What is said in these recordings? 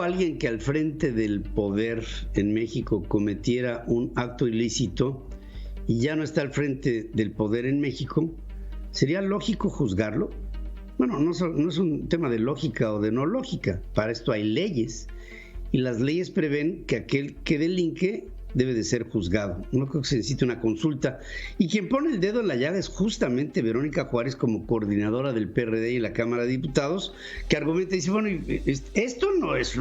Alguien que al frente del poder en México cometiera un acto ilícito y ya no está al frente del poder en México, ¿sería lógico juzgarlo? Bueno, no es un tema de lógica o de no lógica. Para esto hay leyes y las leyes prevén que aquel que delinque debe de ser juzgado. No creo que se necesite una consulta. Y quien pone el dedo en la llaga es justamente Verónica Juárez, como coordinadora del PRD en la Cámara de Diputados, que argumenta y dice, bueno, esto no es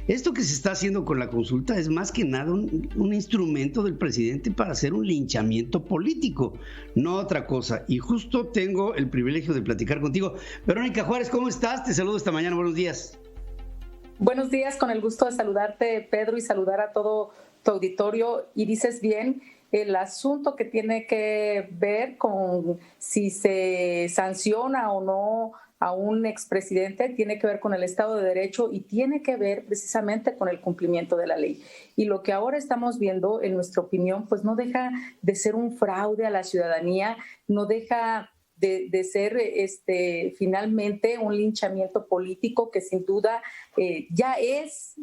esto que se está haciendo con la consulta es más que nada un instrumento del presidente para hacer un linchamiento político, no otra cosa. Y justo tengo el privilegio de platicar contigo. Verónica Juárez, ¿cómo estás? Te saludo esta mañana, buenos días. Buenos días, con el gusto de saludarte, Pedro, y saludar a todo tu auditorio. Y dices bien, el asunto que tiene que ver con si se sanciona o no a un expresidente tiene que ver con el Estado de Derecho y tiene que ver precisamente con el cumplimiento de la ley. Y lo que ahora estamos viendo, en nuestra opinión, pues no deja de ser un fraude a la ciudadanía, no deja de ser finalmente un linchamiento político que sin duda ya es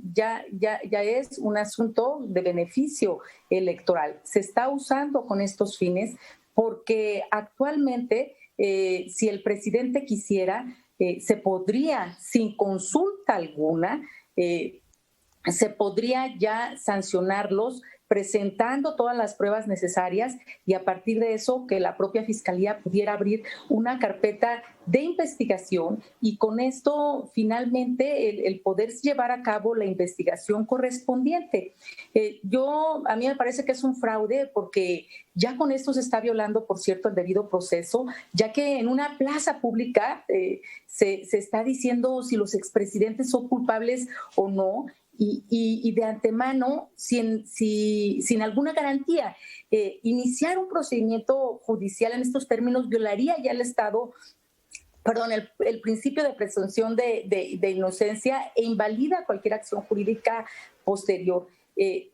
un asunto de beneficio electoral. Se está usando con estos fines porque actualmente si el presidente quisiera, se podría, sin consulta alguna, se podría ya sancionarlos presentando todas las pruebas necesarias y a partir de eso que la propia Fiscalía pudiera abrir una carpeta de investigación y con esto finalmente el poder llevar a cabo la investigación correspondiente. A mí me parece que es un fraude porque ya con esto se está violando, por cierto, el debido proceso, ya que en una plaza pública se está diciendo si los expresidentes son culpables o no. Y de antemano, sin alguna garantía, iniciar un procedimiento judicial en estos términos violaría ya el principio de presunción de inocencia e invalida cualquier acción jurídica posterior.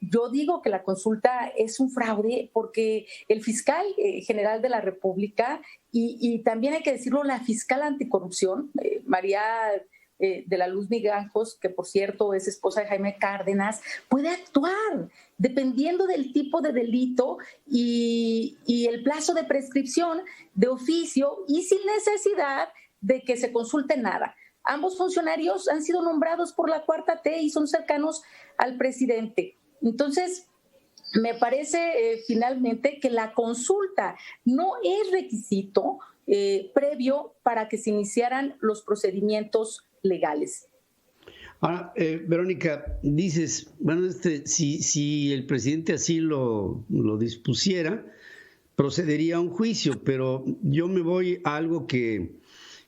Yo digo que la consulta es un fraude porque el fiscal general de la República y también hay que decirlo, la fiscal anticorrupción, María de la Luz Migajos, que por cierto es esposa de Jaime Cárdenas, puede actuar dependiendo del tipo de delito y el plazo de prescripción de oficio y sin necesidad de que se consulte nada. Ambos funcionarios han sido nombrados por la 4T y son cercanos al presidente. Entonces, me parece finalmente que la consulta no es requisito previo para que se iniciaran los procedimientos legales. Ahora, Verónica, dices, bueno, si el presidente así lo dispusiera, procedería a un juicio, pero yo me voy a algo que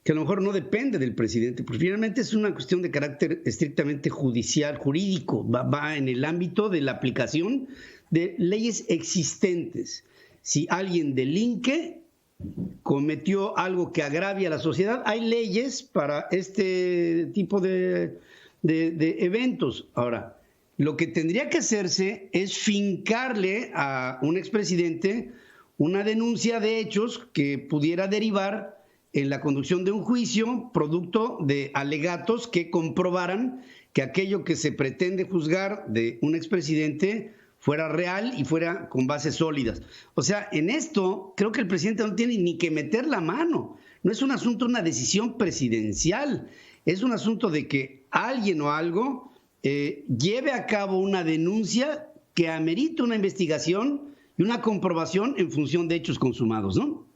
a lo mejor no depende del presidente, porque finalmente es una cuestión de carácter estrictamente judicial, jurídico, va en el ámbito de la aplicación de leyes existentes. Si alguien delinque, cometió algo que agravia a la sociedad, hay leyes para este tipo de eventos. Ahora, lo que tendría que hacerse es fincarle a un expresidente una denuncia de hechos que pudiera derivar en la conducción de un juicio producto de alegatos que comprobaran que aquello que se pretende juzgar de un expresidente fuera real y fuera con bases sólidas. O sea, en esto creo que el presidente no tiene ni que meter la mano. No es un asunto, una decisión presidencial. Es un asunto de que alguien o algo lleve a cabo una denuncia que amerite una investigación y una comprobación en función de hechos consumados, ¿no?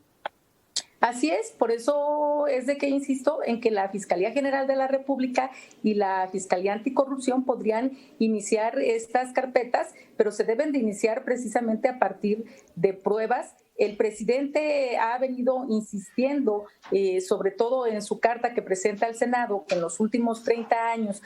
Así es, por eso es de que insisto en que la Fiscalía General de la República y la Fiscalía Anticorrupción podrían iniciar estas carpetas, pero se deben de iniciar precisamente a partir de pruebas. El presidente ha venido insistiendo, sobre todo en su carta que presenta al Senado, que en los últimos 30 años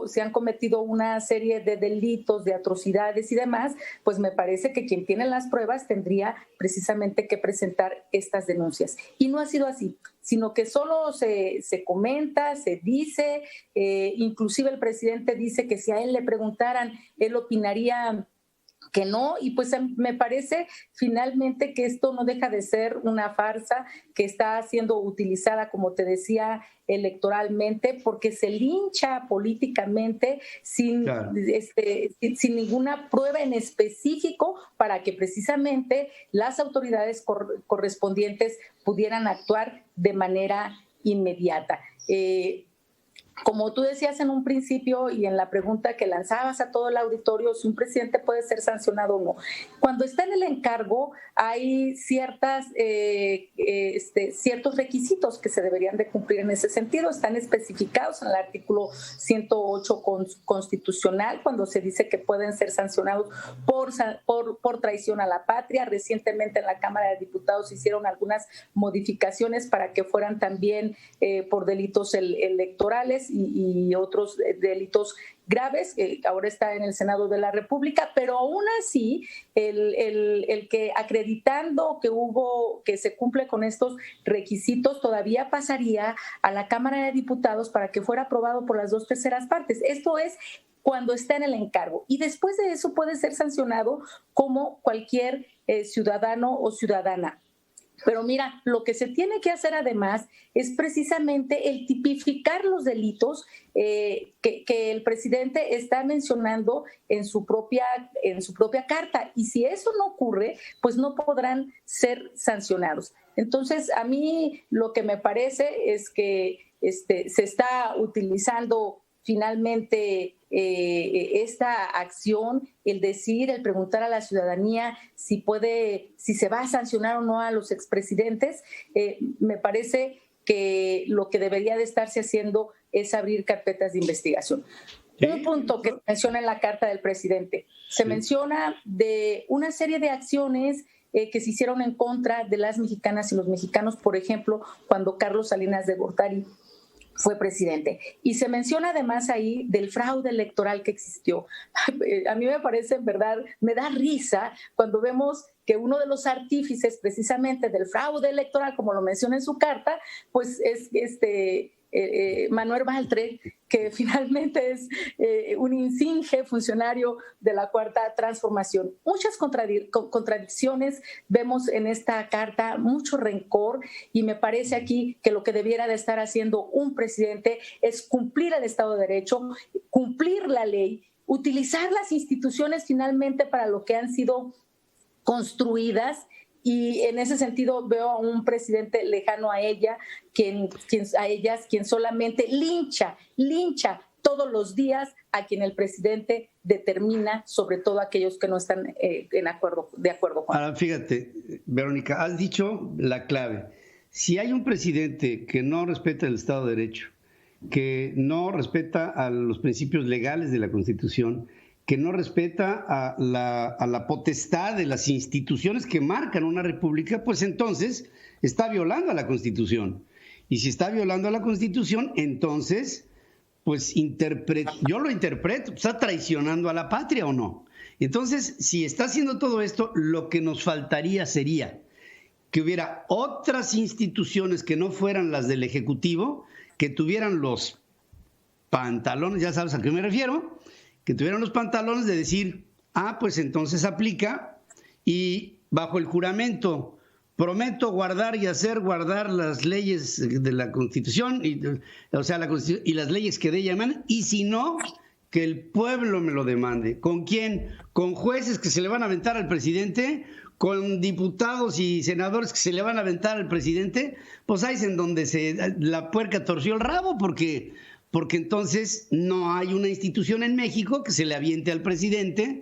se han cometido una serie de delitos, de atrocidades y demás, pues me parece que quien tiene las pruebas tendría precisamente que presentar estas denuncias. Y no ha sido así, sino que solo se comenta, se dice, inclusive el presidente dice que si a él le preguntaran, él opinaría que no, y pues me parece finalmente que esto no deja de ser una farsa que está siendo utilizada, como te decía, electoralmente, porque se lincha políticamente sin, Claro. sin ninguna prueba en específico para que precisamente las autoridades correspondientes pudieran actuar de manera inmediata. Como tú decías en un principio y en la pregunta que lanzabas a todo el auditorio, si un presidente puede ser sancionado o no. Cuando está en el encargo hay ciertos requisitos que se deberían de cumplir en ese sentido. Están especificados en el artículo 108 constitucional, cuando se dice que pueden ser sancionados por traición a la patria. Recientemente en la Cámara de Diputados hicieron algunas modificaciones para que fueran también por delitos electorales y otros delitos graves. Ahora está en el Senado de la República, pero aún así el que acreditando que se cumple con estos requisitos todavía pasaría a la Cámara de Diputados para que fuera aprobado por las 2/3 partes. Esto es cuando está en el encargo, y después de eso puede ser sancionado como cualquier ciudadano o ciudadana. Pero mira, lo que se tiene que hacer además es precisamente el tipificar los delitos que el presidente está mencionando en su propia carta. Y si eso no ocurre, pues no podrán ser sancionados. Entonces, a mí lo que me parece es que se está utilizando finalmente esta acción, el preguntar a la ciudadanía si se va a sancionar o no a los expresidentes. Me parece que lo que debería de estarse haciendo es abrir carpetas de investigación. Sí. Un punto que menciona en la carta del presidente, se menciona de una serie de acciones que se hicieron en contra de las mexicanas y los mexicanos, por ejemplo, cuando Carlos Salinas de Gortari fue presidente. Y se menciona además ahí del fraude electoral que existió. A mí me parece, en verdad, me da risa cuando vemos que uno de los artífices precisamente del fraude electoral, como lo menciona en su carta, pues es Manuel Baltre, que finalmente es un insigne funcionario de la Cuarta Transformación. Muchas contradicciones vemos en esta carta, mucho rencor, y me parece aquí que lo que debiera de estar haciendo un presidente es cumplir el Estado de Derecho, cumplir la ley, utilizar las instituciones finalmente para lo que han sido construidas. Y en ese sentido veo a un presidente lejano a ella, quien solamente lincha todos los días a quien el presidente determina, sobre todo aquellos que no están de acuerdo con él. Ahora, fíjate, Verónica, has dicho la clave. Si hay un presidente que no respeta el Estado de Derecho, que no respeta a los principios legales de la Constitución, que no respeta a la potestad de las instituciones que marcan una república, pues entonces está violando a la Constitución. Y si está violando a la Constitución, entonces, pues yo lo interpreto, ¿está traicionando a la patria o no? Entonces, si está haciendo todo esto, lo que nos faltaría sería que hubiera otras instituciones que no fueran las del Ejecutivo, que tuvieran los pantalones, ya sabes a qué me refiero, que tuvieran los pantalones de decir, pues entonces aplica, y bajo el juramento prometo guardar y hacer guardar las leyes de la Constitución, y las leyes que de ella emanan, y si no, que el pueblo me lo demande. ¿Con quién? Con jueces que se le van a aventar al presidente, con diputados y senadores que se le van a aventar al presidente. Pues ahí es en donde la puerca torció el rabo, porque entonces no hay una institución en México que se le aviente al presidente,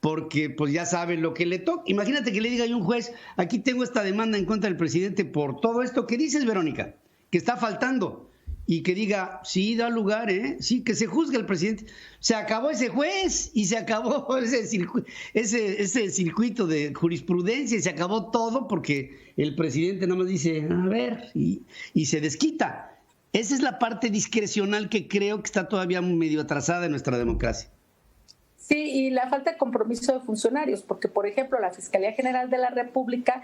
porque pues ya sabe lo que le toca. Imagínate que le diga a un juez, aquí tengo esta demanda en contra del presidente por todo esto que dices, Verónica, que está faltando, y que diga, sí, da lugar, sí, que se juzgue al presidente. Se acabó ese juez y se acabó ese circuito de jurisprudencia, y se acabó todo porque el presidente nada más dice, a ver, y se desquita. Esa es la parte discrecional que creo que está todavía medio atrasada en nuestra democracia. Sí, y la falta de compromiso de funcionarios, porque, por ejemplo, la Fiscalía General de la República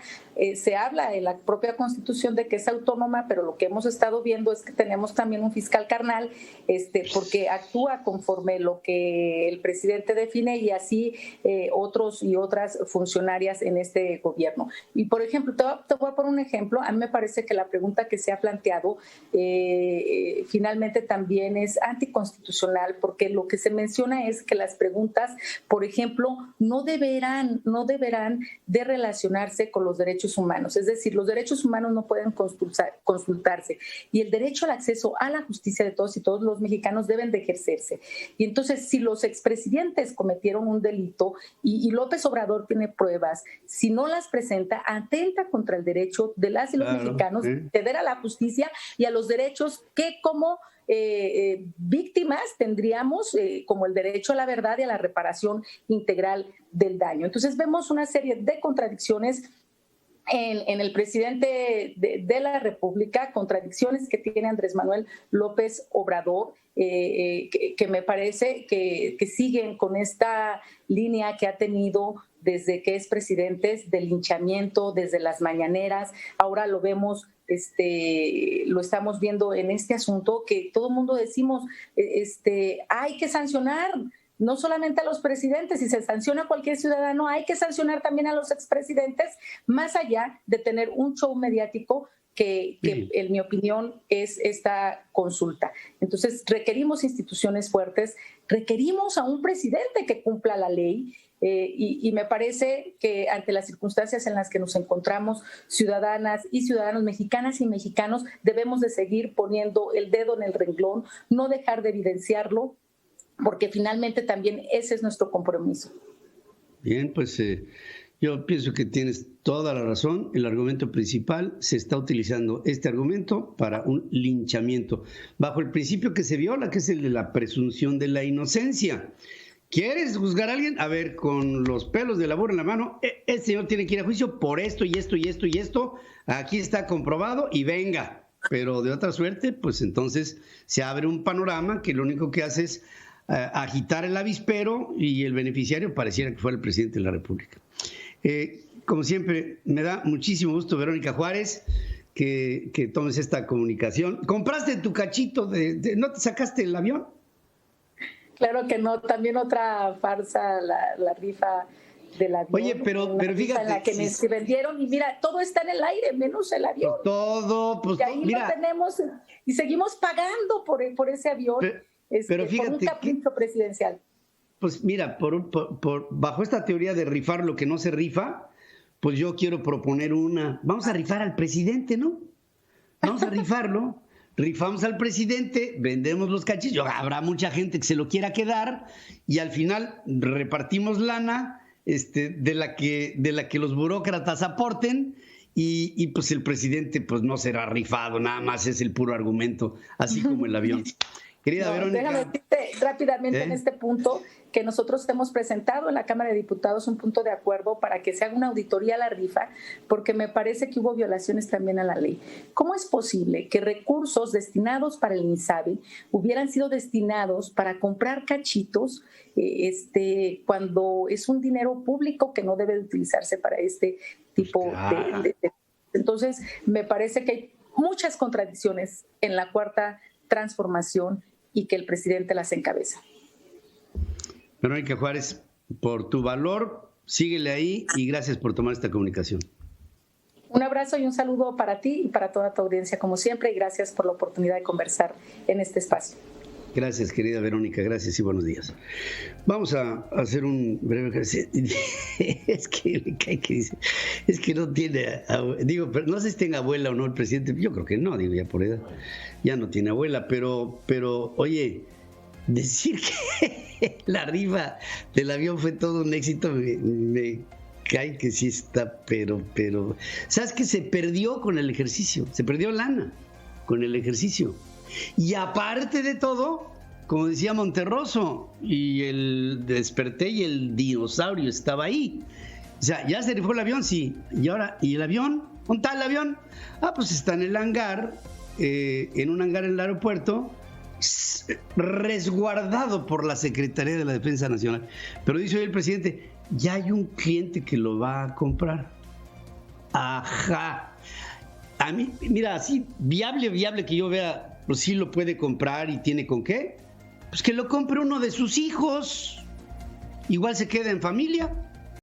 se habla en la propia Constitución de que es autónoma, pero lo que hemos estado viendo es que tenemos también un fiscal carnal, porque actúa conforme lo que el presidente define y así otros y otras funcionarias en este gobierno. Y, por ejemplo, te voy a poner un ejemplo. A mí me parece que la pregunta que se ha planteado finalmente también es anticonstitucional, porque lo que se menciona es que las preguntas, por ejemplo, no deberán de relacionarse con los derechos humanos. Es decir, los derechos humanos no pueden consultarse y el derecho al acceso a la justicia de todos y todos los mexicanos deben de ejercerse. Y entonces, si los expresidentes cometieron un delito y López Obrador tiene pruebas, si no las presenta, atenta contra el derecho de las y los mexicanos de acceder a la justicia y a los derechos que como víctimas tendríamos, como el derecho a la verdad y a la reparación integral del daño. Entonces vemos una serie de contradicciones en el presidente de la República, contradicciones que tiene Andrés Manuel López Obrador, que me parece que siguen con esta línea que ha tenido desde que es presidente, del linchamiento, desde las mañaneras. Ahora lo vemos, lo estamos viendo en este asunto que todo el mundo decimos, hay que sancionar no solamente a los presidentes. Si se sanciona a cualquier ciudadano, hay que sancionar también a los expresidentes, más allá de tener un show mediático que en mi opinión es esta consulta. Entonces requerimos instituciones fuertes, requerimos a un presidente que cumpla la ley. Y me parece que ante las circunstancias en las que nos encontramos, ciudadanas y ciudadanos, mexicanas y mexicanos, debemos de seguir poniendo el dedo en el renglón, no dejar de evidenciarlo, porque finalmente también ese es nuestro compromiso. Bien, pues yo pienso que tienes toda la razón. El argumento principal, se está utilizando este argumento para un linchamiento, bajo el principio que se viola, que es el de la presunción de la inocencia. ¿Quieres juzgar a alguien? A ver, con los pelos de la burra en la mano, este señor tiene que ir a juicio por esto y esto y esto y esto, aquí está comprobado y venga. Pero de otra suerte, pues entonces se abre un panorama que lo único que hace es agitar el avispero y el beneficiario pareciera que fuera el presidente de la República. Como siempre, me da muchísimo gusto, Verónica Juárez, que tomes esta comunicación. ¿Compraste tu cachito no te sacaste el avión? Claro que no, también otra farsa, la rifa del avión. Oye, pero fíjate. En la que me vendieron y mira, todo está en el aire, menos el avión. Todo, pues y ahí mira, lo tenemos y seguimos pagando por ese avión, pero fíjate, por un capricho presidencial. Pues mira, bajo esta teoría de rifar lo que no se rifa, pues yo quiero proponer vamos a rifar al presidente, ¿no? Vamos a rifarlo. Rifamos al presidente, vendemos los cachillos, habrá mucha gente que se lo quiera quedar y al final repartimos lana de la que los burócratas aporten y pues el presidente pues no será rifado, nada más es el puro argumento, así como el avión. Querida Verónica. Déjame decirte rápidamente en este punto que nosotros hemos presentado en la Cámara de Diputados un punto de acuerdo para que se haga una auditoría a la rifa, porque me parece que hubo violaciones también a la ley. ¿Cómo es posible que recursos destinados para el INSABI hubieran sido destinados para comprar cachitos cuando es un dinero público que no debe de utilizarse para este tipo de... Entonces, me parece que hay muchas contradicciones en la cuarta transformación y que el presidente las encabeza. Verónica Juárez, por tu valor, síguele ahí y gracias por tomar esta comunicación. Un abrazo y un saludo para ti y para toda tu audiencia, como siempre, y gracias por la oportunidad de conversar en este espacio. Gracias, querida Verónica, gracias y buenos días. Vamos a hacer un breve... Es que no tiene... pero no sé si tenga abuela o no el presidente, yo creo que no, ya por edad, ya no tiene abuela, pero oye, decir que la rifa del avión fue todo un éxito, me cae que sí está, pero... ¿Sabes qué? Se perdió con el ejercicio, se perdió lana con el ejercicio. Y aparte de todo, como decía Monterroso, y el desperté y el dinosaurio estaba ahí. O sea, ya se rifó el avión, sí. ¿Y el avión? ¿Dónde está el avión? Pues está en el hangar, en un hangar en el aeropuerto, resguardado por la Secretaría de la Defensa Nacional. Pero dice hoy el presidente, ya hay un cliente que lo va a comprar. Ajá. A mí, mira, así, viable que yo vea, pues sí lo puede comprar y tiene con qué. Pues que lo compre uno de sus hijos. Igual se queda en familia.